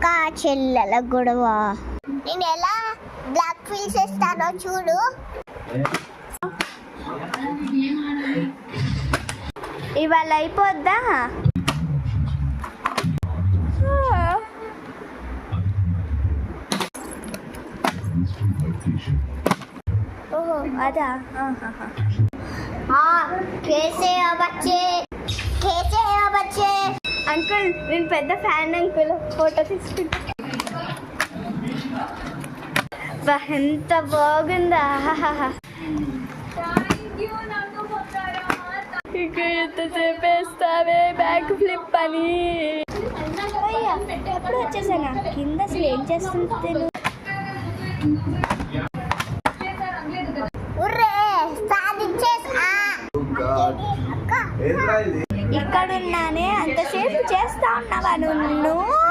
అక్క చెల్లెల గొడవ. నేను ఎలా బ్లాక్ ఫీల్ చేస్తానో చూడు. ఇవాళ అయిపోద్దా? ఓహో అదా. అంకుల్ నేను పెద్ద ఫ్యాన్ అంకుల్, ఫోటో తీసుకుంటా. ఎంత బాగుందా. ఇంకా ఎంతసేపు వేస్తావే బ్యాక్ ఫ్లిప్ అని. ఎప్పుడు వచ్చేసానా కింద, అసలు ఏం చేస్తుంటాను. ఇక్కడున్నానే అంతసేపు చేస్తా ఉన్నావా నువ్వు?